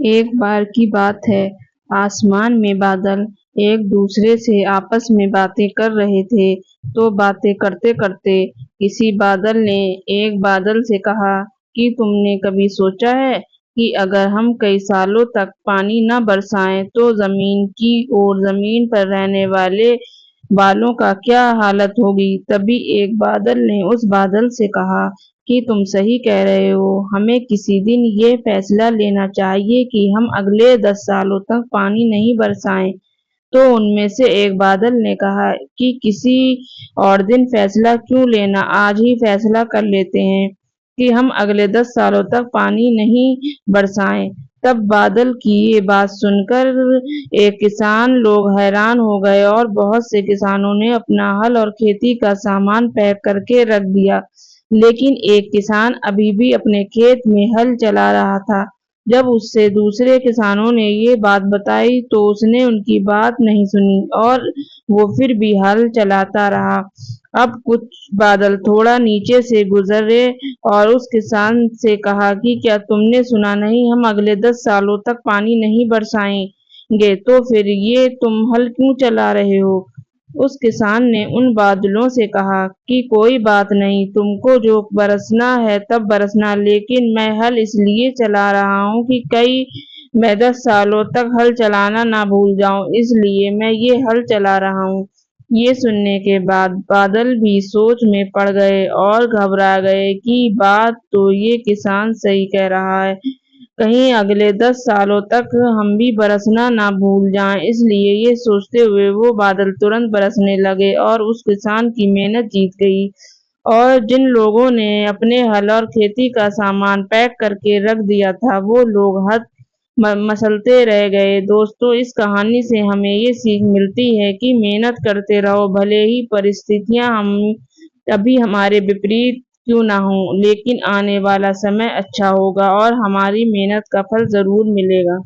ایک بار کی بات ہے، آسمان میں بادل ایک دوسرے سے آپس میں باتیں کر رہے تھے۔ تو باتیں کرتے کرتے کسی بادل نے ایک بادل سے کہا کہ تم نے کبھی سوچا ہے کہ اگر ہم کئی سالوں تک پانی نہ برسائیں تو زمین کی اور زمین پر رہنے والوں کا کیا حالت ہوگی؟ تبھی ایک بادل نے اس بادل سے کہا کہ تم صحیح کہہ رہے ہو، ہمیں کسی دن یہ فیصلہ لینا چاہیے کہ ہم اگلے 10 سالوں تک پانی نہیں برسائیں۔ تو ان میں سے ایک بادل نے کہا کہ کسی اور دن فیصلہ کیوں لینا، آج ہی فیصلہ کر لیتے ہیں کہ ہم اگلے 10 سالوں تک پانی نہیں برسائیں۔ تب بادل کی یہ بات سن کر ایک کسان لوگ حیران ہو گئے اور بہت سے کسانوں نے اپنا ہل اور کھیتی کا سامان پیک کر کے رکھ دیا، لیکن ایک کسان ابھی بھی اپنے کھیت میں ہل چلا رہا تھا۔ جب اس سے دوسرے کسانوں نے یہ بات بتائی تو اس نے ان کی بات نہیں سنی اور وہ پھر بھی ہل چلاتا رہا۔ اب کچھ بادل تھوڑا نیچے سے گزرے اور اس کسان سے کہا کہ کیا تم نے سنا نہیں، ہم اگلے 10 سالوں تک پانی نہیں برسائیں گے، تو پھر یہ تم ہل کیوں چلا رہے ہو؟ اس کسان نے ان بادلوں سے کہا کہ کوئی بات نہیں، تم کو جو برسنا ہے تب برسنا، لیکن میں ہل اس لیے چلا رہا ہوں کہ میں 10 سالوں تک ہل چلانا نہ بھول جاؤں، اس لیے میں یہ ہل چلا رہا ہوں۔ یہ سننے کے بعد بادل بھی سوچ میں پڑ گئے اور گھبرا گئے کہ بات تو یہ کسان صحیح کہہ رہا ہے، کہیں اگلے 10 سالوں تک ہم بھی برسنا نہ بھول جائیں۔ اس لیے یہ سوچتے ہوئے وہ بادل ترنت برسنے لگے اور اس کسان کی محنت جیت گئی، اور جن لوگوں نے اپنے ہل اور کھیتی کا سامان پیک کر کے رکھ دیا تھا وہ لوگ ہاتھ مسلتے رہ گئے۔ دوستو، اس کہانی سے ہمیں یہ سیکھ ملتی ہے کہ محنت کرتے رہو، بھلے ہی پرستھتیاں ابھی ہمارے وپریت کیوں نہ ہوں، لیکن آنے والا سمے اچھا ہوگا اور ہماری محنت کا پھل ضرور ملے گا۔